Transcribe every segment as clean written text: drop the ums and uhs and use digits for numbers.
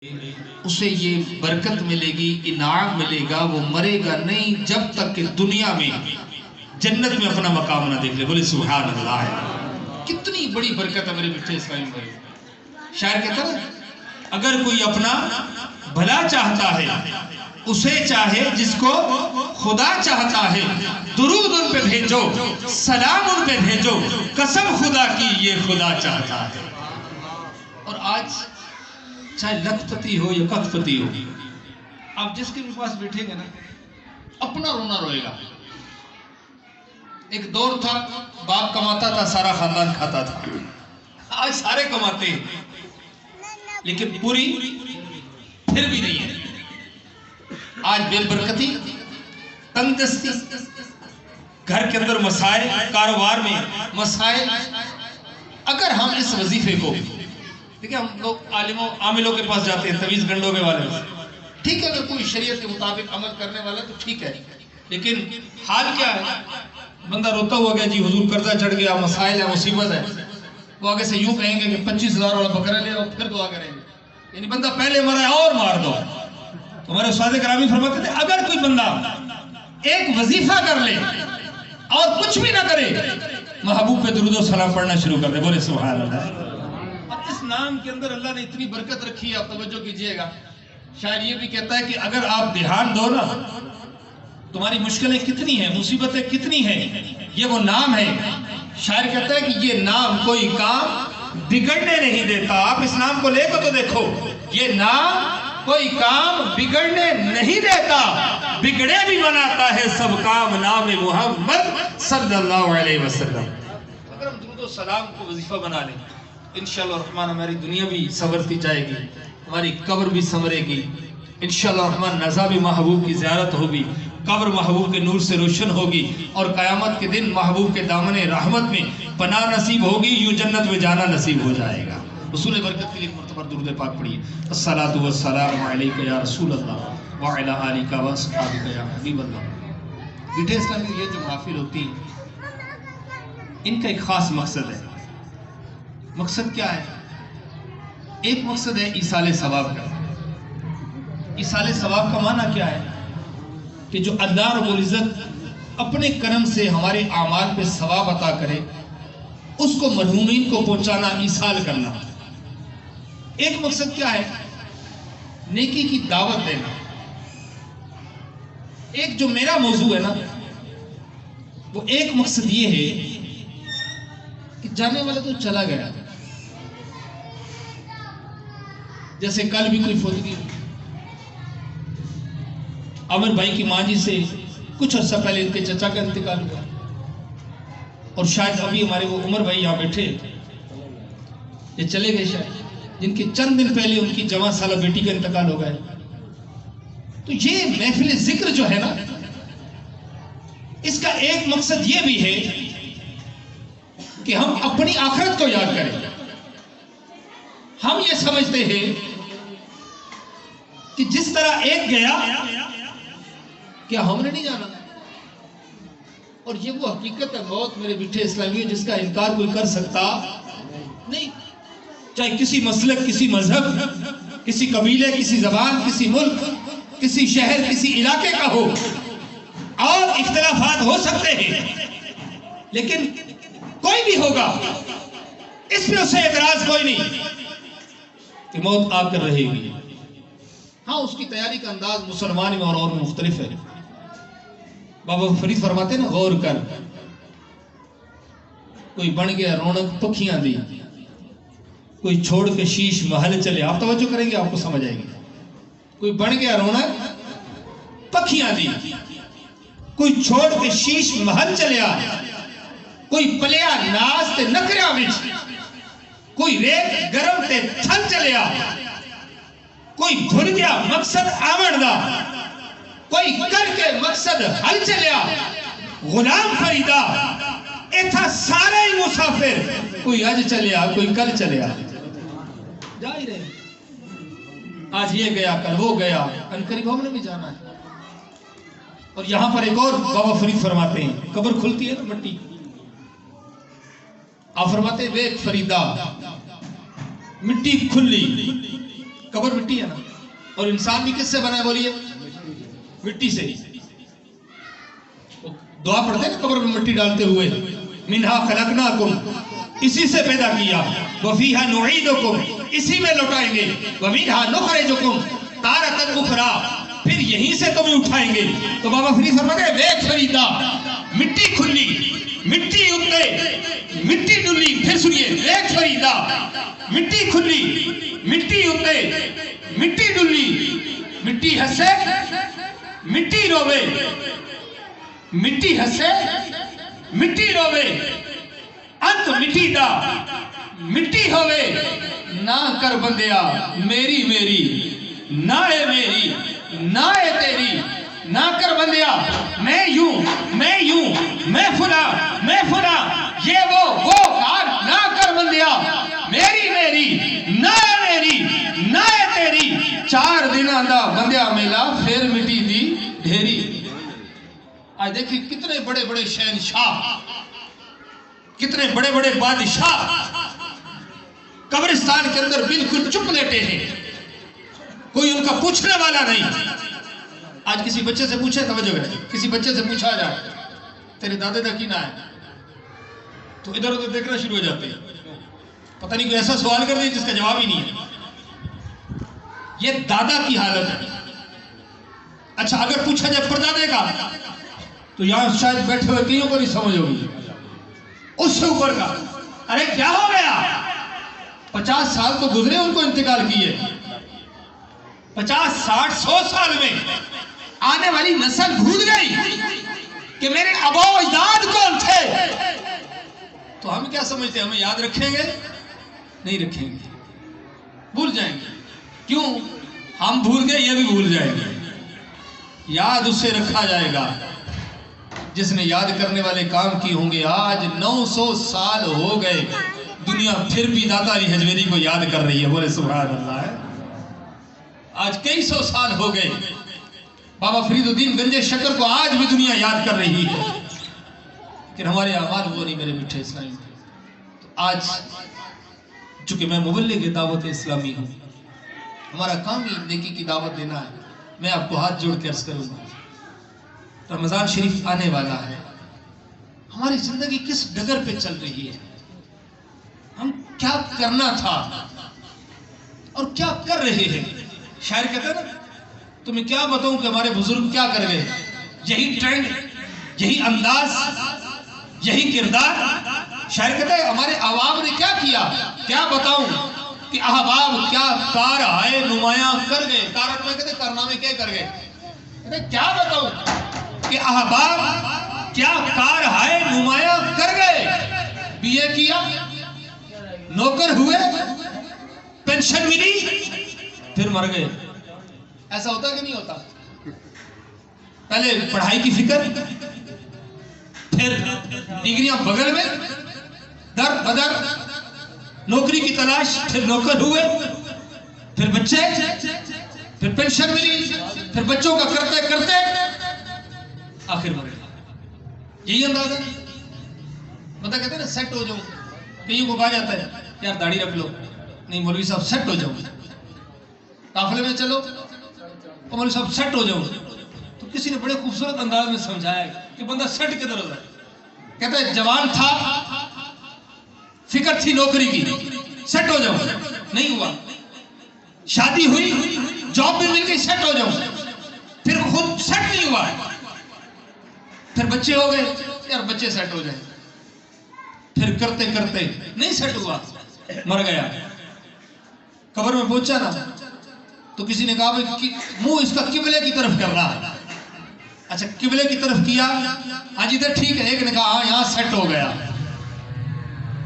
اسے یہ برکت ملے گی، انعام ملے گا، وہ مرے گا نہیں جب تک کہ دنیا میں جنت میں اپنا مقام نہ دیکھ لے۔ بولے سبحان اللہ۔ کتنی بڑی برکت ہے میرے بیٹے اسلامی بھائی۔ شاعر کہتا ہے اگر کوئی اپنا بھلا چاہتا ہے اسے چاہے جس کو خدا چاہتا ہے، درود ان پہ بھیجو، سلام ان پہ بھیجو، قسم خدا کی یہ خدا چاہتا ہے۔ اور آج چاہے لکھ پتی ہو یا کت پتی ہو، آپ جس کے بھی پاس بیٹھیں گے نا اپنا رونا روئے گا۔ ایک دور تھا باپ کماتا تھا، سارا خاندان کھاتا تھا۔ آج سارے کماتے ہیں لیکن پوری پھر بھی نہیں ہے۔ آج بے برکتی، تنگ دستی، گھر کے اندر مسائل، کاروبار میں مسائل۔ اگر ہم اس وظیفے کو دیکھیں، ہم لوگ عاملوں کے پاس جاتے ہیں، تویز گنڈوبے والے، ٹھیک ہے، اگر کوئی شریعت کے مطابق عمل کرنے والا تو ٹھیک ہے، لیکن حال کیا ہے؟ بندہ روتا ہوا گیا، جی حضور قرضہ چڑھ گیا، مسائل ہے، مصیبت ہے۔ وہ آگے سے یوں کہیں گے کہ 25,000 والا بکرا لے اور پھر دعا کریں گے، یعنی بندہ پہلے مرا ہے اور مار دو۔ ہمارے استاد کرامی فرماتے تھے اگر کوئی بندہ ایک وظیفہ کر لے اور کچھ بھی نہ کرے، محبوب پہ درود و سلام پڑھنا شروع کر دے۔ بولے سبحان اللہ۔ اس نام کے اندر اللہ نے اتنی برکت رکھی ہے، آپ توجہ کیجئے گا۔ شاعر یہ بھی کہتا ہے کہ اگر آپ دھیان دو نا، تمہاری مشکلیں کتنی ہیں، مصیبتیں کتنی ہیں، یہ وہ نام ہے۔ شاعر کہتا ہے کہ یہ نام کوئی کام بگڑنے نہیں دیتا۔ آپ اس نام کو لے کے تو دیکھو، یہ نام کوئی کام بگڑنے نہیں دیتا، بگڑے بھی بناتا ہے سب کام، نام محمد صلی اللہ علیہ وسلم۔ اگر ہم درود و سلام کو وظیفہ بنا لیں، انشاءاللہ الرحمن ہماری دنیا بھی سنورتی جائے گی، ہماری قبر بھی سنورے گی، انشاءاللہ الرحمن نزاب محبوب کی زیارت ہوگی، قبر محبوب کے نور سے روشن ہوگی، اور قیامت کے دن محبوب کے دامن رحمت میں پناہ نصیب ہوگی، یوں جنت میں جانا نصیب ہو جائے گا۔ رسول برکت کے لیے مرتبہ درود پاک پڑھیے۔ الصلاۃ والسلام علیک یا رسول اللہ وعلی آلک واصحابک یا حبیب اللہ۔ بیٹے اسلامی، یہ جو محافل ہوتی ہیں ان کا ایک خاص مقصد ہے۔ مقصد کیا ہے؟ ایک مقصد ہے ایصال ثواب کا۔ ایصال ثواب کا معنی کیا ہے؟ کہ جو اللہ رب العزت اپنے کرم سے ہمارے اعمال پہ ثواب عطا کرے، اس کو مرحومین کو پہنچانا، ایصال کرنا۔ ایک مقصد کیا ہے؟ نیکی کی دعوت دینا۔ ایک جو میرا موضوع ہے نا، وہ ایک مقصد یہ ہے کہ جانے والا تو چلا گیا، جیسے کل بھی کوئی فوتگی ہوئی، عامر بھائی کی ماں جی سے کچھ عرصہ پہلے ان کے چچا کا انتقال ہوا، اور شاید ابھی ہمارے وہ عمر بھائی یہاں بیٹھے، یہ چلے گئے شاید، جن کے چند دن پہلے ان کی جوان سالہ بیٹی کا انتقال ہو گیا۔ تو یہ محفل ذکر جو ہے نا، اس کا ایک مقصد یہ بھی ہے کہ ہم اپنی آخرت کو یاد کریں۔ ہم یہ سمجھتے ہیں کہ جس طرح ایک گیا، کیا ہم نے نہیں جانا؟ اور یہ وہ حقیقت ہے، موت میرے بیٹھے اسلامی، جس کا انکار کوئی کر سکتا نہیں۔ چاہے کسی مسلک، کسی مذہب، کسی قبیلے، کسی زبان، کسی ملک، کسی شہر، کسی علاقے کا ہو، اور اختلافات ہو سکتے ہیں، لیکن کوئی بھی ہوگا، اس پہ اسے اعتراض کوئی نہیں کہ موت آ کر رہے گی۔ ہاں، اس کی تیاری کا انداز مسلمان میں اور مختلف ہے۔ بابا فرید فرماتے ہیں نا، غور کر، کوئی بن گیا رونق پکھیاں دی، کوئی چھوڑ کے شیش محل چلے۔ آپ توجہ کریں گے، آپ کو سمجھ آئے گی۔ کوئی بن گیا رونق پکھیاں دی، کوئی چھوڑ کے شیش محل چلیا، کوئی پلیا ناز تے نکریا وچ، کوئی ریت گرم تے تھل چلیا، کوئی بھول گیا مقصد آمن دا، کوئی کر کے مقصد حل چلیا۔ غلام فریدہ ایتھا سارے ہی مسافر، کوئی اج چلیا، کوئی کل چلیا، جا ہی رہے۔ آج یہ گیا، کل وہ گیا، انقریب ہم نے بھی جانا ہے۔ اور یہاں پر ایک اور بابا فرید فرماتے ہیں، قبر کھلتی ہے نا مٹی، آپ فرماتے ہیں ویک فریدہ، مٹی کھلی، قبر مٹی ہے نا، اور انسان بھی کس سے بنا ہے بولیے؟ مٹی سے ہی. دعا پڑھتے ہیں نا قبر میں مٹی ڈالتے ہوئے، منہا خلقناکم، اسی سے پیدا کیا، وفیہا نعیدکم، اسی میں لوٹائیں گے، ومنہا نخرجکم تارۃ اخری، پھر یہیں سے تمہیں اٹھائیں گے. تو بابا فرید فرماتے ہیں ویکھ فریدا، مٹی کھلی، مٹی اتنے، مٹی ڈلی. پھر سنیے، ویکھ فریدا، مٹی کھلی، مٹی اتنے، مٹی ڈلی، مٹی ہسے، مٹی روے، مٹی ہسے، مٹی روے، انت مٹی دا مٹی ہوئے، نہ کر بندیا میری میری، نہ اے میری، نہ اے تیری، نہ کر بندیا میں یوں، میں یوں، میں فلاں، میں فلاں، یہ وہ کار، نہ کر بندیا میری میری، نہ اے میری، نہ اے تیری. 4 دنوں دا بندیا میلا پھر مٹی دی ڈھیری. آج دیکھیں کتنے بڑے بڑے شہنشاہ، کتنے بڑے بڑے بادشاہ قبرستان کے اندر بالکل چپ لیٹے ہیں، کوئی ان کا پوچھنے والا نہیں. آج کسی بچے سے پوچھے، توجہ کریں، کسی بچے سے پوچھا جائے تیرے دادے دا کی نا ہے، تو ادھر ادھر دیکھنا شروع ہو جاتے ہیں، پتہ نہیں کوئی ایسا سوال کر دیں جس کا جواب ہی نہیں ہے. یہ دادا کی حالت ہے. اچھا اگر پوچھا جائے پردادے کا، تو یہاں شاید بیٹھے ہوئے کئیوں کو نہیں سمجھ ہوگی. اس سے اوپر کا، ارے کیا ہو گیا؟ 50 سال تو گزرے ان کو انتقال کیے، 50 60 100 سال میں آنے والی نسل بھول گئی کہ میرے آبا و اجداد کون تھے. تو ہم کیا سمجھتے ہیں ہمیں یاد رکھیں گے؟ نہیں رکھیں گے، بھول جائیں گے. کیوں؟ ہم بھول گئے، یہ بھی بھول جائیں گے. یاد اسے رکھا جائے گا جس نے یاد کرنے والے کام کی ہوں گے. آج 900 سال ہو گئے، دنیا پھر بھی داتا علی حجویری کو یاد کر رہی ہے. بولے سبحان اللہ ہے. آج کئی سو سال ہو گئے، بابا فرید الدین گنج شکر کو آج بھی دنیا یاد کر رہی ہے، لیکن ہمارے اعمال وہ نہیں میرے میٹھے اسلامی. تو آج چونکہ میں مبلغ دعوت اسلامی ہوں، ہمارا کام ہی نیکی کی دعوت دینا ہے. میں آپ کو ہاتھ جوڑ کے عرض کروں گا، رمضان شریف آنے والا ہے. ہماری زندگی کس ڈگر پہ چل رہی ہے؟ ہم کیا کرنا تھا اور کیا کر رہے ہیں؟ شاعر کہتے ہیں نا، تمہیں کیا بتاؤں کہ ہمارے بزرگ کیا کر گئے. یہی ٹرینڈ، یہی انداز، یہی کردار. شاعر کہتے ہیں ہمارے عوام نے کیا کیا، کیا بتاؤں کہ احباب کیا کار آئے نمایاں کر گئے. کارن میں کہتے ہیں کارنامے کیا کر گئے. کہتے ہیں کیا بتاؤں کہ احباب کیا کار آئے نمایاں کر گئے. بی اے کیا، نوکر ہوئے، پینشن ملی، پھر مر گئے. ایسا ہوتا کہ نہیں ہوتا؟ پہلے پڑھائی کی فکر، پھر ڈگریاں بغل میں، در بدر نوکری کی تلاش، پھر نوکر ہوئے، پھر بچے، پھر پینشن ملی، پھر بچوں کا کرتے کرتے آخر مر گئے. یہی انداز ہے. مطلب کہتے ہیں نا سیٹ ہو جاؤں. کئیوں کو کہا جاتا ہے یار داڑھی رکھ لو، نہیں مولوی صاحب سیٹ ہو جاؤ. قافلے میں چلو، مولوی صاحب سیٹ ہو جاؤ. تو کسی نے بڑے خوبصورت انداز میں سمجھایا کہ بندہ سیٹ کدھر ہوتا ہے. کہتا ہے جوان تھا، فکر تھی نوکری کی، سیٹ ہو جاؤ، نہیں ہوا. شادی ہوئی، جاب بھی مل گئی، سیٹ ہو جاؤ، پھر خود سیٹ نہیں ہوا. پھر بچے ہو گئے، یار بچے سیٹ ہو جائیں، پھر کرتے کرتے نہیں سیٹ ہوا، مر گیا. قبر میں پہنچا نا تو کسی نے کہا منہ اس کا قبلے کی طرف کر رہا ہے. اچھا قبلے کی طرف کیا، ہاں جی ادھر ٹھیک ہے. ایک نے کہا ہاں یہاں سیٹ ہو گیا،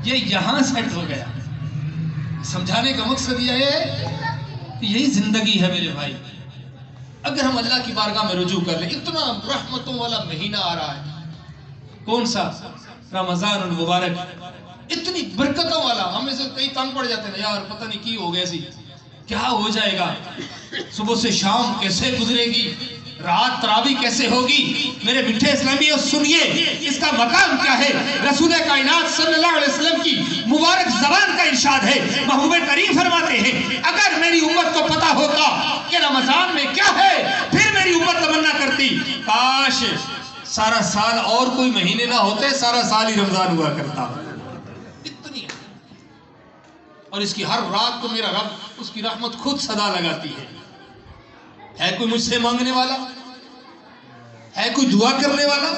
یہ یہاں سیٹ ہو گیا. سمجھانے کا مقصد یہ ہے کہ یہی زندگی ہے میرے بھائی. اگر ہم اللہ کی بارگاہ میں رجوع کر لیں، اتنا رحمتوں والا مہینہ آ رہا ہے، کون سا؟ رمضان المبارک، اتنی برکتوں والا. ہم میں سے کئی تنگ پڑ جاتے ہیں یار پتہ نہیں کی ہو گیا سی، کیا ہو جائے گا، صبح سے شام کیسے گزرے گی، رات تراویح کیسے ہوگی؟ میرے میٹھے اسلامیوں سنیے اس کا مقام کیا ہے۔ رسول کائنات صلی اللہ علیہ وسلم کی مبارک زبان کا ارشاد ہے، محبوب کریم فرماتے ہیں اگر میری امت کو پتا ہوتا کہ رمضان میں کیا ہے پھر میری امت تمنا کرتی کاش سارا سال اور کوئی مہینے نہ ہوتے، سارا سال ہی رمضان ہوا کرتا۔ اتنی ہے، اور اس کی ہر رات کو میرا رب اس کی رحمت خود صدا لگاتی ہے کوئی مجھ سے مانگنے والا؟ ہے کوئی دعا کرنے والا؟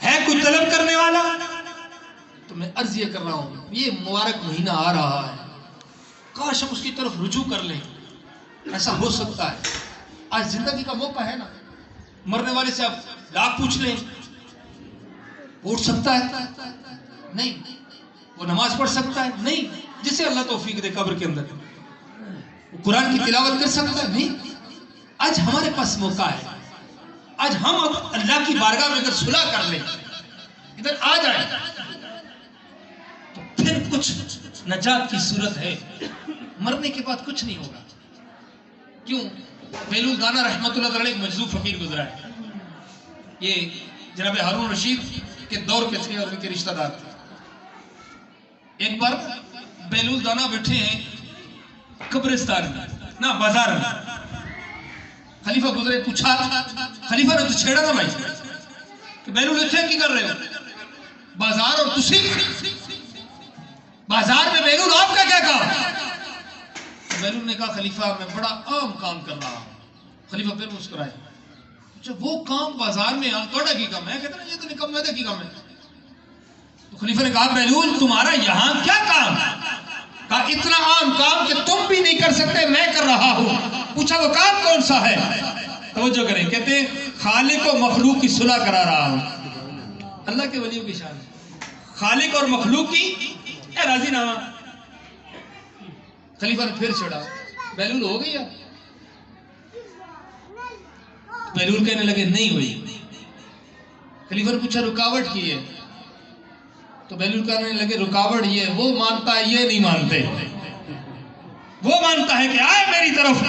ہے کوئی طلب کرنے والا؟ تو میں عرض یہ کر رہا ہوں، یہ مبارک مہینہ آ رہا ہے، کاش ہم اس کی طرف رجوع کر لیں۔ ایسا ہو سکتا ہے، آج زندگی کا موقع ہے نا، مرنے والے سے آپ لاکھ پوچھ لیں، اٹھ سکتا ہے؟ نہیں۔ وہ نماز پڑھ سکتا ہے؟ نہیں۔ جسے اللہ توفیق دے قبر کے اندر وہ قرآن کی تلاوت کر سکتا ہے؟ نہیں۔ آج ہمارے پاس موقع ہے، آج ہم اللہ کی بارگاہ میں اگر صلح کر لیں، ادھر آ جائیں، تو پھر کچھ نجات کی صورت ہے۔ مرنے کے بعد کچھ نہیں ہوگا۔ کیوں؟ بیلول دانا رحمت اللہ علیہ ایک مجذوب فقیر گزرا ہے، یہ جناب ہارون رشید کے دور کے تھے اور ان کے رشتہ دار تھے۔ ایک بار بیلول دانا بیٹھے ہیں قبرستان میں، نہ بازار میں، خلیفہ گزرے، پوچھا، خلیفہ نے تو چھیڑا نا بھائی کہ بیلول اتنے کی کر رہے ہو بازار، اور تسی بازار میں بیلول آپ کا کیا کہا؟ بیلول نے کہا خلیفہ میں بڑا عام کام کر رہا ہوں۔ خلیفہ پھر مسکرائے، جب وہ کام بازار میں عام توڑا کی کام ہے، کہتا ہے یہ تو نکم میدہ کی کام ہے۔ تو خلیفہ نے کہا بیلول تمہارا یہاں کیا کام؟ کہا اتنا عام کام کہ تم بھی نہیں کر سکتے میں کر رہا ہوں۔ پوچھا وہ کام کون سا ہے؟ توجہ کریں، کہتے ہیں خالق و مخلوق کی صلح کرا رہا ہوں۔ اللہ کے ولیوں کی شان ہے، خالق اور مخلوق کی راضی نامہ۔ خلیفہ نے پھر چھڑا، بیلول ہو گئی؟ بیلول کہنے لگے نہیں ہوئی۔ خلیفہ نے پوچھا رکاوٹ کی ہے؟ تو بیلول کہنے لگے رکاوٹ یہ ہے، وہ مانتا ہے یہ نہیں مانتے، وہ مانتا ہے کہ آئے میری طرف،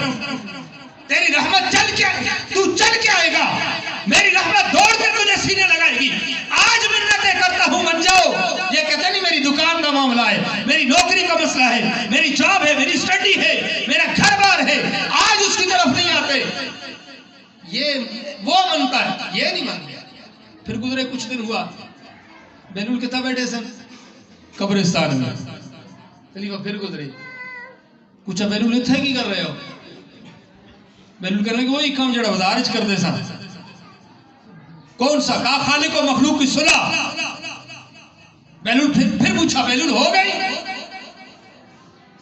تیری رحمت چل کے تو چل کے آئے گا، میری رحمت دوڑ کے تجھے سینے لگائے گی، آج منتیں کرتا ہوں من جاؤ۔ یہ کہتے نہیں میری دکان کا معاملہ ہے، میری نوکری کا مسئلہ ہے، میری جاب ہے، میری سٹڈی ہے، میرا گھر بار ہے، آج اس کی طرف نہیں آتے۔ یہ وہ مانتا ہے، یہ نہیں مانتے۔ پھر گزرے کچھ دن ہوا، بیلول کتنا بیٹھے سن قبرستان میں، خلیفہ پھر گزرے، پوچھا بیلول اتھے کی کر رہے ہو؟ بیلول کہنے لگے وہی کام جڑا بازارج کر دے سن۔ کون سا؟ کہا خالق و مخلوق کی صلح۔ بیلول پھر پوچھا بیلول ہو گئی؟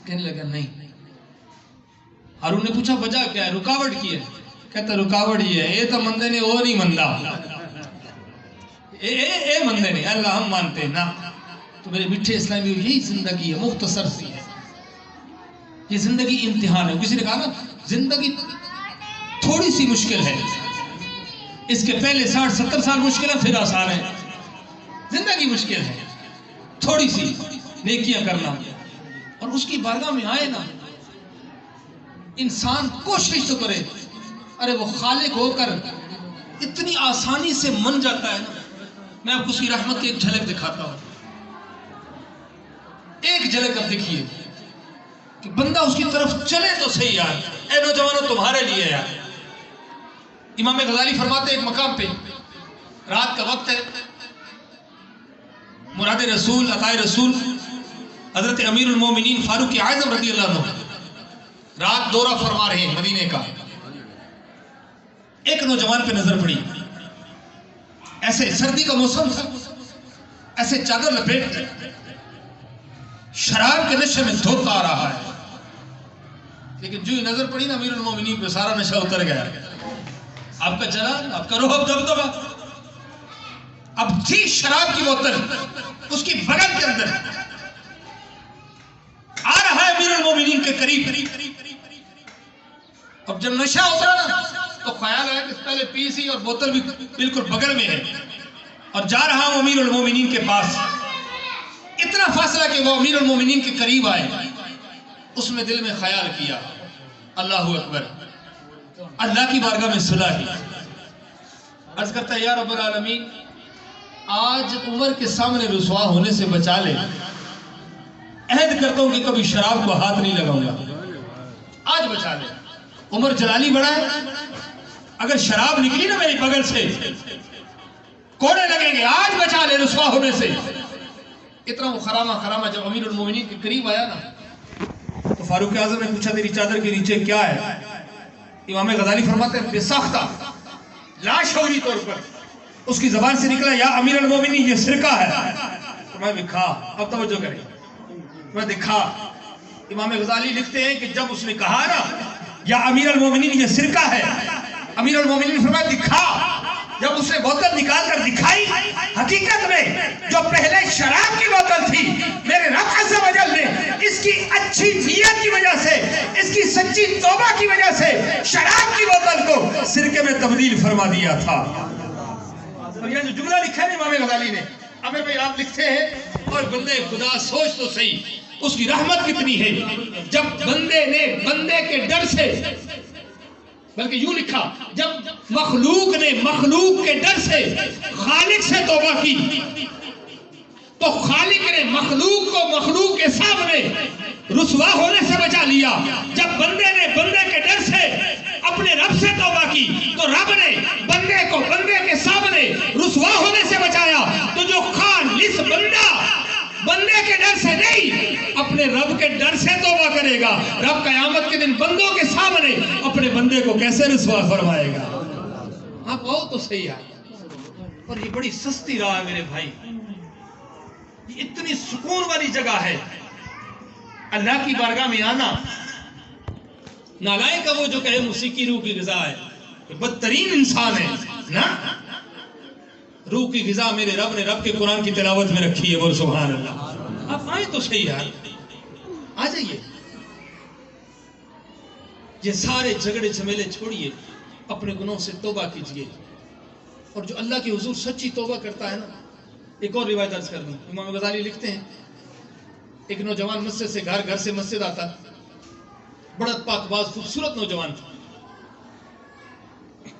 کہنے لگا نہیں۔ ہارون نے پوچھا وجہ کیا ہے؟ رکاوٹ کی ہے؟ کہتا رکاوٹ یہ ہے، یہ تو مندے نے وہ نہیں مندہ، اے مندے نے اللہ ہم مانتے ہیں نا۔ تو میرے میٹھے اسلامی یہی زندگی ہے، مختصر سی ہے یہ زندگی، امتحان ہے۔ کسی نے کہا نا زندگی تھوڑی سی مشکل ہے، اس کے پہلے 60-70 سال مشکل ہے پھر آسان ہے۔ زندگی مشکل ہے، تھوڑی سی نیکیاں کرنا، اور اس کی بارگاہ میں آئے نا انسان کوشش تو کرے۔ ارے وہ خالق ہو کر اتنی آسانی سے من جاتا ہے نا۔ میں آپ کو اس کی رحمت کی ایک جھلک دکھاتا ہوں، ایک جھلک اب دیکھیے کہ بندہ اس کی طرف چلے تو صحیح یار۔ اے نوجوانوں تمہارے لیے یار، امام غزالی فرماتے ہیں ایک مقام پہ، رات کا وقت ہے، مراد رسول عطائے رسول حضرت امیر المومنین فاروق اعظم رضی اللہ عنہ رات دورہ فرما رہے ہیں مدینے کا۔ ایک نوجوان پہ نظر پڑی، ایسے سردی کا موسم تھا، ایسے چادر لپیٹ شراب کے نشے میں دھوکا آ رہا ہے، لیکن جو ہی نظر پڑی نا امیر المومنین پہ سارا نشہ اتر گیا۔ آپ کا جلال، آپ کا روح دبدبا، اب تھی شراب کی بوتل اس کی بغل کے اندر، آ رہا ہے امیر المومنین کے قریب۔ اب جب نشہ اترا نا تو خیال ہے کہ پہلے پی سی اور بوتل بھی بالکل بغل میں ہے، اور جا رہا ہوں امیر المومنین کے پاس۔ اتنا فاصلہ کہ وہ امیر المومنین کے قریب آئے، اس میں دل میں خیال کیا اللہ اکبر، اللہ کی بارگاہ میں صلح کی. عرض کرتا ہے یا رب العالمین آج عمر کے سامنے رسوا ہونے سے بچا لے. عہد کرتا ہوں کہ کبھی شراب کو ہاتھ نہیں لگاؤں گا. آج بچا لے. عمر جلالی بڑا ہے, اگر شراب نکلی نا میری بغل سے کوڑے لگیں گے. آج بچا لے رسوا ہونے سے. اتنا وہ خرامہ جب امیر المومنین کے قریب آیا نا تو فاروق اعظم نے پوچھا تیری چادر کے نیچے کیا ہے؟ امام غزالی فرماتے ہیں بے ساختہ لاشعوری طور پر اس کی زبان سے نکلا یا امیر المومنین یہ سرقہ ہے. میں دکھا, اب توجہ کریں, میں دکھا. امام غزالی لکھتے ہیں کہ جب اس نے کہا نا یا امیر المومنین یہ سرقہ ہے, امیر المومنین فرمایا دکھا. جب اس نے بوتل نکال کر دکھائی, حقیقت میں جو پہلے شراب کی بوتل تھی میرے رب عز و جل نے اس کی اچھی نیت کی وجہ سے, اس کی سچی توبہ کی وجہ سے شراب کی بوتل کو سرکے میں تبدیل فرما دیا تھا. اور یہ جو جملہ لکھا ہے امام غزالی نے, عامر بھائی آپ لکھتے ہیں اور بندے خدا سوچ تو صحیح اس کی رحمت کتنی ہے. جب بندے نے بندے کے ڈر سے, بلکہ یوں لکھا جب مخلوق نے مخلوق کے ڈر سے خالق سے توبہ کی تو خالق نے مخلوق کو مخلوق کے سامنے رسوا ہونے سے بچا لیا. جب بندے نے بندے کے ڈر سے اپنے رب سے توبہ کی تو رب نے بندے کو بندے کے سامنے رسوا ہونے سے بچایا. تو جو خالص بندہ بندے کے ڈر سے نہیں اپنے رب کے ڈر سے توبہ کرے گا, رب قیامت کے دن بندوں کے سامنے اپنے بندے کو کیسے رسوا فرمائے گا. آپ آؤ تو صحیح آئے. اور یہ بڑی سستی راہ ہے میرے بھائی, یہ اتنی سکون والی جگہ ہے اللہ کی بارگاہ میں آنا. نالائق کا وہ جو کہے موسیقی روح کی غذا ہے, بدترین انسان ہے نا. روح کی غذا میرے رب نے رب کے قرآن کی تلاوت میں رکھی ہے. بول سبحان اللہ. آپ آئیں تو صحیح ہے, آ جائیے. یہ سارے جھگڑے جھمیلے چھوڑیے, اپنے گناہوں سے توبہ کیجئے. اور جو اللہ کے حضور سچی توبہ کرتا ہے نا, ایک اور روایت عرض کر دوں. امام غزالی لکھتے ہیں ایک نوجوان مسجد سے گھر سے مسجد آتا, بڑا پاک باز خوبصورت نوجوان تھا.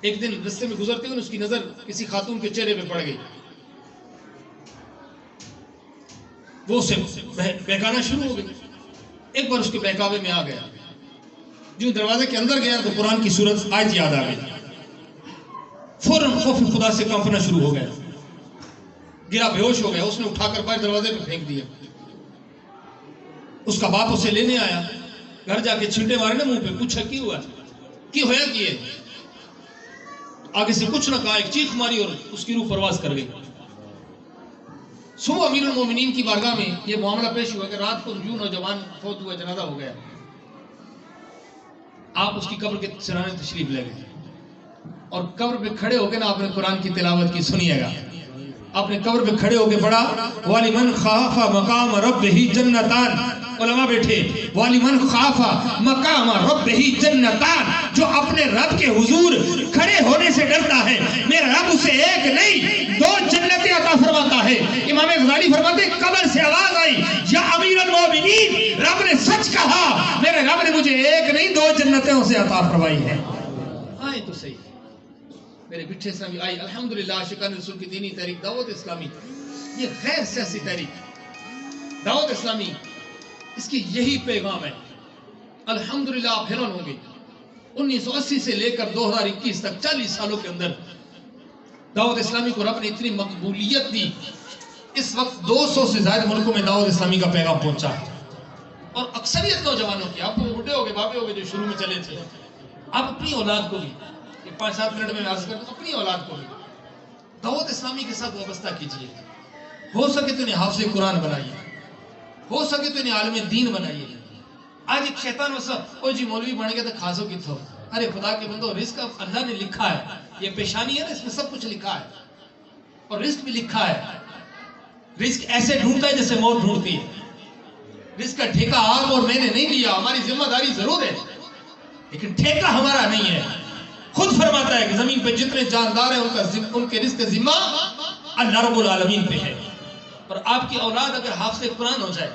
ایک دن رستے میں گزرتے ہوئے اس کی نظر کسی خاتون کے چہرے پہ پڑ گئی. وہ اسے بہکانا شروع ہو گئی. ایک بار اس کے بہکاوے میں آ گیا, جو دروازے کے اندر گیا تو قرآن کی سورت آیت یاد آ گئی. فوراً خوف خدا سے کانپنا شروع ہو گیا, گرا بے ہوش ہو گیا. اس نے اٹھا کر باہر دروازے پہ پھینک دیا. اس کا باپ اسے لینے آیا, گھر جا کے چھینٹے مارے نا منہ پہ, پوچھا کی ہوا, کی ہویا کی ہے. آگے سے کچھ نہ کہا, ایک چیخ ماری اور اس کی روح پرواز کر گئی. صبح امیر المومنین کی بارگاہ میں یہ معاملہ پیش ہوا کہ رات کو یوں نوجوان فوت ہوا, جنازہ ہو گیا. آپ اس کی قبر کے سرانے تشریف لے گئے اور قبر پہ کھڑے ہو کے نا آپ نے قرآن کی تلاوت کی. سنیے گا, آپ نے قبر پہ کھڑے ہو کے پڑھا وَلِمَنْ خَافَ مَقَامَ رَبِّهِ جَنَّتَانِ. علماء بیٹھے وَلِمَنْ خَافَ مَقَامَ رَبِّهِ جَنَّتَانِ, جو اپنے رب کے حضور کھڑے ہونے سے ڈرتا ہے میرا رب اسے ایک نہیں دو جنتیں عطا فرماتا ہے. امام غزالی فرماتے ہیں قبر سے آواز آئی یا امیر المومنین, رب نے سچ کہا, میرے رب نے مجھے ایک نہیں دو جنتیں اسے عطا فرمائی ہے. آئے تو صحیح میرے بچھے اسلامی آئی. الحمدللہ عاشقان رسول کی دینی تحریک دعوت اسلامی, یہ غیر سیاسی تحریک دعوت اسلامی, اس کی یہی پیغام ہے. الحمدللہ آپ حیران ہوں گے 1980 سے لے کر 2021 تک 40 سالوں کے اندر دعوت اسلامی کو رب نے اتنی مقبولیت دی. اس وقت 200 سے زائد ملکوں میں دعوت اسلامی کا پیغام پہنچا ہے. اور اکثریت نوجوانوں کی, آپ کو بڑھے ہو گئے بابے ہو گئے جو شروع میں چلے تھے, آپ اپنی اولاد کو بھی 5-7 منٹ میں عرض کرتا ہوں, اپنی اولاد کو بھی دعوت اسلامی کے ساتھ وابستہ کیجئے. ہو سکے تو انہیں حافظ قرآن بنائیے, ہو سکے تو انہیں عالم دین بنائیے. آج ایک شیطان وسا او جی مولوی بن گئے تو کھاسو کی تھو. ارے خدا کے بندو, رزق اللہ نے لکھا ہے, یہ پیشانی ہے نا, اس میں سب کچھ لکھا ہے اور رزق بھی لکھا ہے. رزق ایسے ڈھونڈتا ہے جیسے موت ڈھونڈتی ہے. رزق کا ٹھیکہ آپ اور میں نے نہیں لیا, ہماری ذمہ داری ضرور ہے لیکن ٹھیکہ ہمارا نہیں ہے. خود فرماتا ہے کہ زمین پہ جتنے جاندار ہیں ان کے رزق ذمہ اللہ رب العالمین پہ ہے. اور آپ کی اولاد اگر حافظ قرآن ہو جائے,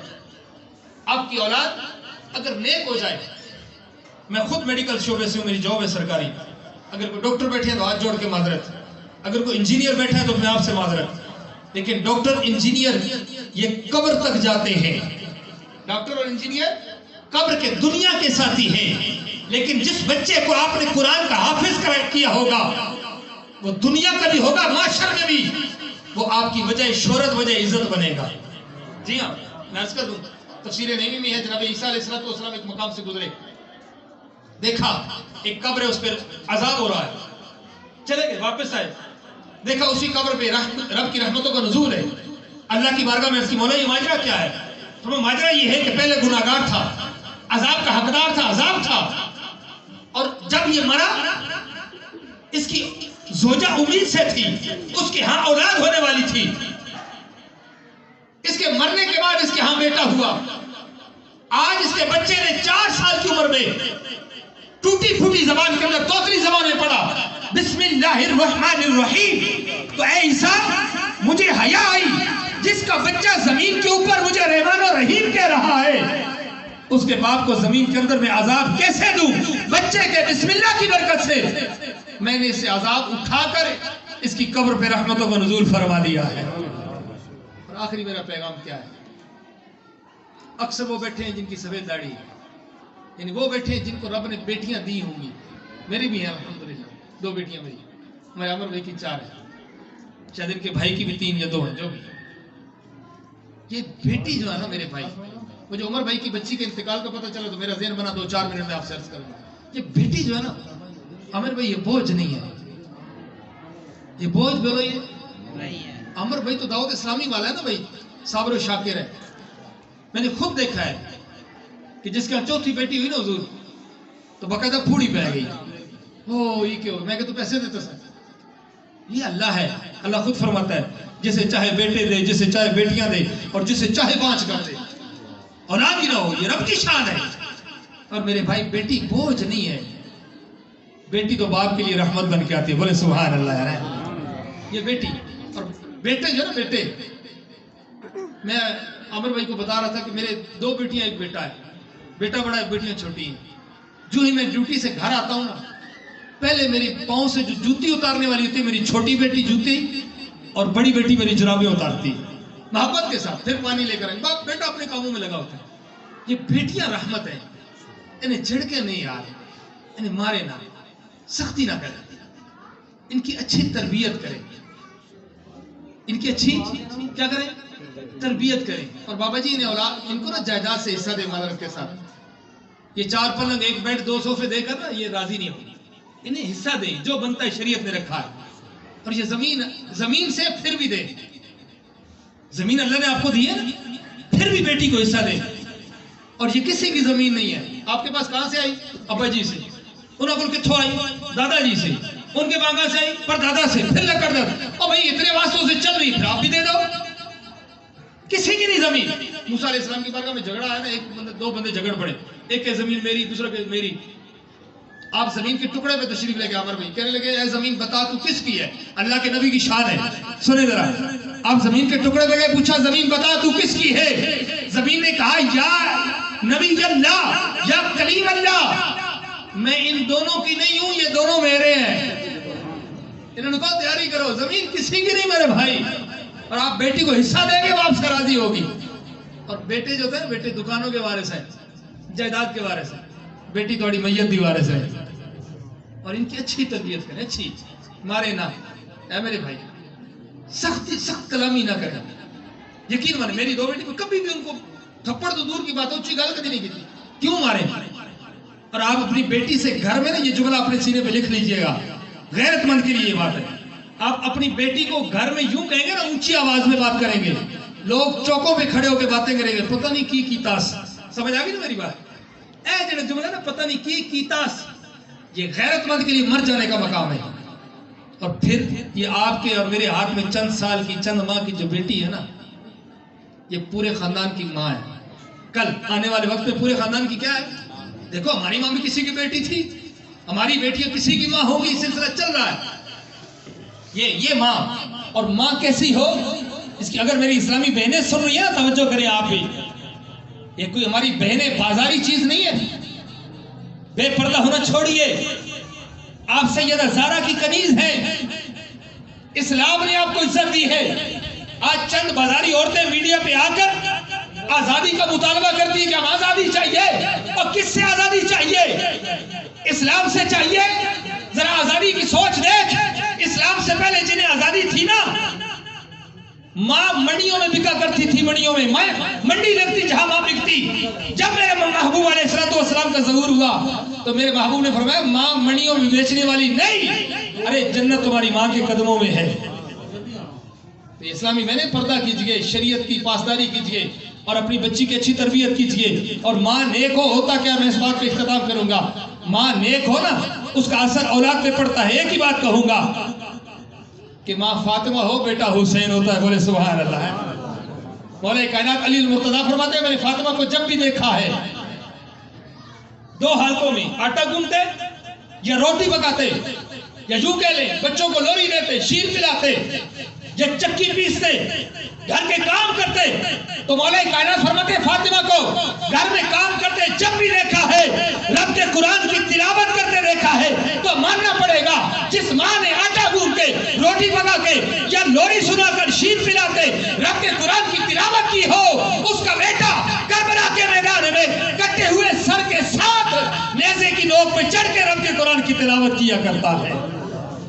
آپ کی اولاد اگر نیک ہو جائے, میں خود میڈیکل شعبے سے ہوں، میری جاب ہے سرکاری. اگر کوئی ڈاکٹر بیٹھے ہیں تو ہاتھ جوڑ کے معذرت، اگر کوئی انجینئر بیٹھا ہے تو میں آپ سے معذرت. لیکن ڈاکٹر انجینئر یہ قبر تک جاتے ہیں. ڈاکٹر اور انجینئر قبر کے دنیا کے ساتھی ہیں. لیکن جس بچے کو آپ نے قرآن کا حافظ کیا ہوگا وہ دنیا کا بھی ہوگا، معاشر میں بھی وہ آپ کی وجہ شہرت، وجہ عزت بنے گا. جی ہاں، میں عرض کر دوں، تفسیر نبوی میں ہے جناب عیسیٰ علیہ السلام ایک مقام سے گزرے، دیکھا ایک قبر ہے، اس پر عذاب ہو رہا ہے، چلے گئے واپس آئے، دیکھا اسی قبر پہ رب کی رحمتوں کا نزول ہے. اللہ کی بارگاہ میں اس کی مولا یہ ماجرا کیا ہے؟ تو ماجرا یہ ہے کہ پہلے گناہگار تھا، عذاب کا حقدار تھا، عذاب تھا، اور جب یہ مرا اس کی زوجہ امید سے تھی، اس کے ہاں اولاد ہونے والی تھی. اس کے مرنے کے بعد اس کے ہاں بیٹا ہوا. آج اس کے بچے نے 4 سال کی عمر میں ٹوٹی پھوٹی زبان کے اندر توتلی زبان میں پڑھا بسم اللہ الرحمن الرحیم. تو اے عیسیٰ مجھے حیا آئی، جس کا بچہ زمین کے اوپر مجھے رحمان و رحیم کہہ رہا ہے، اس کے باپ کو زمین کے اندر میں عذاب کیسے دوں؟ بچے کے بسم اللہ کی برکت سے میں نے اسے عذاب اٹھا کر اس کی قبر پہ رحمتوں کا نزول فرما دیا ہے. اور آخری میرا پیغام کیا ہے؟ اکثر وہ بیٹھے ہیں جن کی سفید داڑھی ہے، یعنی وہ بیٹھے ہیں جن کو رب نے بیٹیاں دی ہوں گی. میری بھی ہیں الحمدللہ، 2 بیٹیاں میری، ہمارے عمر بھائی کی 4 ہیں، شاید ان کے بھائی کی بھی 3 یا 2 ہیں. جو بھی یہ بیٹی جو ہے نا میرے بھائی، مجھے عمر بھائی کی بچی کے انتقال کا پتہ چلا تو میرا ذہن بنا 2-4 منٹ میں آپ سے عرض کروں گا. یہ بیٹی جو ہے نا عمر بھائی، یہ بوجھ نہیں ہے. یہ بوجھ بولو، یہ عمر بھائی تو دعوت اسلامی والا ہے نا بھائی، صابر و شاکر ہے. میں نے خود دیکھا ہے کہ جس کا 4تھی بیٹی ہوئی نا حضور، تو باقاعدہ پھوڑی پہ گئی. او یہ کیوں؟ میں کہ تو پیسے دیتا سر. یہ اللہ ہے، اللہ خود فرماتا ہے جسے چاہے بیٹے دے، جسے چاہے بیٹیاں دے، اور جسے چاہے 5 کر دے. اولاد ہی نہ ہو، یہ رب کی شان ہے. اور میرے بھائی بیٹی بوجھ نہیں ہے، بیٹی تو باپ کے لیے رحمت بن کے آتی ہے. بولے سبحان اللہ یار. یہ بیٹی اور بیٹے جو ہے نا، بیٹے، میں عمر بھائی کو بتا رہا تھا کہ میرے 2 بیٹیاں 1 بیٹا ہے. بیٹا بڑا ہے، بیٹیاں چھوٹی ہیں. جو ہی میں ڈیوٹی سے گھر آتا ہوں نا، پہلے میری پاؤں سے جو جوتی اتارنے والی ہوتی ہے، میری چھوٹی بیٹی جوتی اور بڑی بیٹی میری جرابیں اتارتی محبت کے ساتھ، پھر پانی لے کر آئیں. باپ بیٹا اپنے کاموں میں لگا ہوتا ہے. یہ بیٹیاں رحمت ہیں، انہیں جھڑکے نہیں یار، انہیں مارے نہ، سختی نہ کریں، ان کی اچھی تربیت کریں، ان کی اچھی کیا کریں؟ تربیت کریں. اور بابا جی انہیں اولاد، ان کو نا جائیداد سے حصہ دے مدد کے ساتھ. یہ 4 پلنگ 1 بیڈ 2 صوفے دے کر نا یہ راضی نہیں ہوگی. انہیں حصہ دیں جو بنتا ہے، شریعت نے رکھا ہے. اور یہ زمین سے پھر بھی دیں. زمین اللہ نے آپ کو دی ہے، پھر بھی بیٹی کو حصہ دیں. اور یہ کسی کی زمین نہیں ہے. آپ کے پاس کہاں سے آئی؟ ابا جی سے. انہوں کو کتھوں آئی؟ دادا جی سے. ان کے بانگا سے آئی؟ پر دادا سے. پھر لگ کر دو. اور بھائی اتنے واسطوں سے چل رہی، پھر آپ بھی دے دو. کسی کی نہیں زمین. موسیٰ علیہ السلام کی بارگاہ میں جھگڑا ہے نا، 2 بندے جھگڑ پڑے، ایک کہ زمین میری، دوسرا کہ میری. آپ زمین کے ٹکڑے پہ تشریف لے کے عمر بھائی کہنے لگے اے زمین بتا تو کس کی ہے؟ اللہ کے نبی کی شان ہے. سنیں ذرا، آپ زمین کے ٹکڑے پہ گئے، پوچھا زمین بتا تو کس کی ہے؟ زمین نے کہا یا نبی اللہ، یا کلیم اللہ، میں ان دونوں کی نہیں ہوں، یہ دونوں میرے ہیں. انہوں نے کہا تیاری کرو، زمین کسی کی نہیں میرے بھائی. اور آپ بیٹی کو حصہ دیں گے وہ آپ سے راضی ہوگی. اور بیٹے جو تھے، بیٹے دکانوں کے وارث ہیں، جائیداد کے وارث ہیں، بیٹی تھوڑی میت دی وارث ہے. اور ان کی اچھی تربیت کریں، اچھی، مارے نہ. اے میرے بھائی سخت کلامی نہ کریں. یقین مانے میری 2 بیٹی کو کبھی بھی ان کو تھپڑ تو دور کی بات، اچھی گال کبھی نہیں کی تھی. کیوں مارے؟ اور آپ اپنی بیٹی سے گھر میں نا یہ جملہ اپنے سینے پہ لکھ لیجئے گا، غیرت مند کے لیے یہ بات ہے. آپ اپنی بیٹی کو گھر میں یوں کہیں گے نا، اونچی آواز میں بات کریں گے، لوگ چوکوں پہ کھڑے ہو کے باتیں کریں گے، پتہ نہیں کی تاس. سمجھ آ گئی نا میری بات؟ اے جڑا جملہ نا پتہ نہیں کی تاس، یہ غیرت مند کے لیے مر جانے کا مقام ہے. اور پھر یہ آپ کے اور میرے ہاتھ میں چند سال کی، چند ماہ کی جو بیٹی ہے نا، یہ پورے خاندان کی ماں ہے. کل آنے والے وقت میں پورے خاندان کی کیا ہے؟ دیکھو ہماری ماں بھی کسی کی بیٹی تھی، ہماری بیٹیاں کسی کی ماں ہوگی، سلسلہ چل رہا ہے. یہ ماں، اور ماں کیسی ہو اس کی اگر میری اسلامی بہنیں سن رہی ہیں نا، توجہ کریں آپ بھی. یہ کوئی ہماری بہنیں بازاری چیز نہیں ہے. بے پردہ ہونا چھوڑیے. آپ سیدہ زہرا کی کنیز ہیں. اسلام نے آپ کو عزت دی ہے. آج چند بازاری عورتیں میڈیا پہ آ کر آزادی کا مطالبہ کرتی ہیں کہ ہم آزادی چاہیے. اور کس سے آزادی چاہیے؟ اسلام سے چاہیے. ذرا آزادی کی سوچ دیکھ. اسلام سے پہلے جنہیں آزادی تھی نا، ماں منڈیوں میں بکا کرتی تھی. منڈیوں میں منڈی لگتی جہاں ماں بکتی. جب میرے محبوب علیہ السلام کا ظہور ہوا تو میرے محبوب نے فرمایا ماں منڈیوں میں بیچنے والی نہیں، ارے جنت تمہاری ماں کے قدموں میں ہے. تو اسلامی میں نے پردہ کیجئے، شریعت کی پاسداری کیجئے اور اپنی بچی کی اچھی تربیت کیجئے. اور ماں نیک ہو، ہوتا کیا، میں اس بات پہ اختتام کروں گا، ماں نیک ہو نا اس کا اثر اولاد پہ پڑتا ہے. ایک ہی بات کہوں گا کہ ماں فاطمہ ہو بیٹا حسین ہوتا ہے. بولے سبحان اللہ. ہے مولا کائنات علی المرتضیٰ فرماتے ہیں میں نے فاطمہ کو جب بھی دیکھا ہے دو حالتوں میں، آٹا گوندتے یا روٹی پکاتے، یا یوں کہہ لیں بچوں کو لوری دیتے، شیر پلاتے، یا چکی پیستے، گھر کے کام کرتے. تو مولا کائنات فرماتے ہیں فاطمہ کو گھر میں کام کرتے جب بھی دیکھا ہے، رب کے قرآن کی تلاوت کرتے دیکھا ہے، تو ماننا پڑے گا جس ماں نے آٹا گوندھ کے، روٹی پکا کے یا لوری سنا کر، شیر پلاتے رب کے قرآن کی تلاوت کی ہو، اس کا بیٹا کربلا کے میدان میں کٹے ہوئے سر کے ساتھ نیزے کی نوک پہ چڑھ کے رب کے قرآن کی تلاوت کیا کرتا ہے.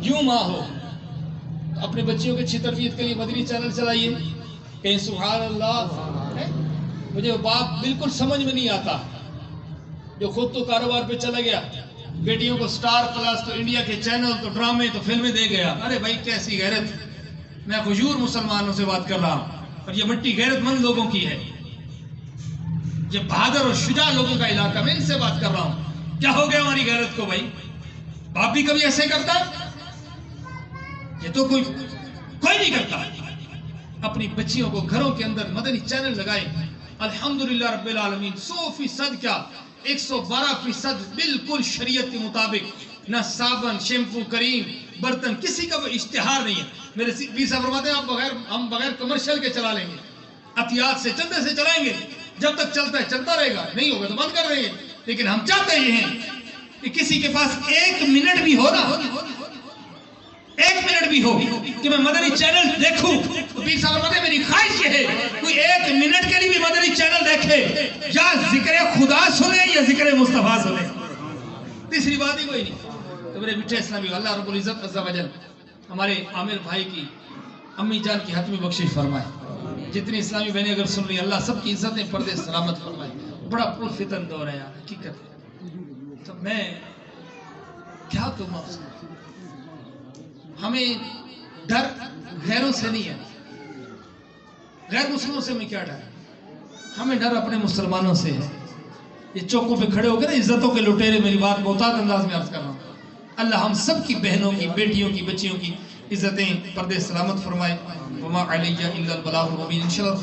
یوں ماں ہو. اپنے بچیوں کی اچھی تربیت کے لیے مدنی چینل چلائیے. کہیں سبحان اللہ. مجھے باپ بالکل سمجھ میں نہیں آتا جو خود تو کاروبار پہ چلا گیا، بیٹیوں کو سٹار پلس تو انڈیا کے چینل تو ڈرامے تو فلمیں دے گیا. ارے بھائی کیسی غیرت. میں غیور مسلمانوں سے بات کر رہا ہوں اور یہ مٹی غیرت مند لوگوں کی ہے، یہ بہادر اور شجاع لوگوں کا علاقہ. میں ان سے بات کر رہا ہوں. کیا ہو گیا ہماری غیرت کو بھائی؟ باپ بھی کبھی ایسے کرتا؟ یہ تو کوئی نہیں کرتا. اپنی بچیوں کو گھروں کے اندر مدنی چینل لگائیں. الحمدللہ رب العالمین. 100% کیا 112% بالکل شریعت کے مطابق. نہ صابن، شیمپو، کریم، برتن کسی کا کوئی اشتہار نہیں ہے. میرے پیر صاحب فرماتے ہیں ہم بغیر کمرشل کے چلا لیں گے، عطیات سے، چندے سے چلائیں گے. جب تک چلتا ہے چلتا رہے گا، نہیں ہوگا تو بند کر دیں گے. لیکن ہم چاہتے یہ ہیں کہ کسی کے پاس ایک منٹ بھی ہو نا، ایک منٹ بھی ہو کہ میں مدنی چینل دیکھوں. تو پیر صاحب فرماتے ہیں میری خواہش یہ ہے کوئی ایک منٹ کے لیے بھی مدنی چینل دیکھے، یا ذکر خدا سنے یا ذکر مصطفیٰ سنے. تیسری بات ہی کوئی نہیں. تو میرے میٹھے اسلامی، اللہ رب العزت عز و جل ہمارے عامر بھائی کی امی جان کی حتمی بخشش فرمائے. جتنی اسلامی بہنیں اگر سن رہی اللہ سب کی عزتیں پردے سلامت فرمائے. بڑا پرفتن دور ہے یار حقیقت. تو میں کیا کہوں آپ سے، ہمیں ڈر غیروں سے نہیں ہے. غیر مسلموں سے ہمیں کیا ڈر؟ ہمیں ڈر اپنے مسلمانوں سے ہے. یہ چوکوں پہ کھڑے ہو گئے نا عزتوں کے لٹیرے، میری بات محتاط انداز میں عرض کر رہا ہوں. اللہ ہم سب کی بہنوں کی، بیٹیوں کی، بچیوں کی عزتیں پردے سلامت فرمائے. وما علیہ الا البلاغ المبین. انشاءاللہ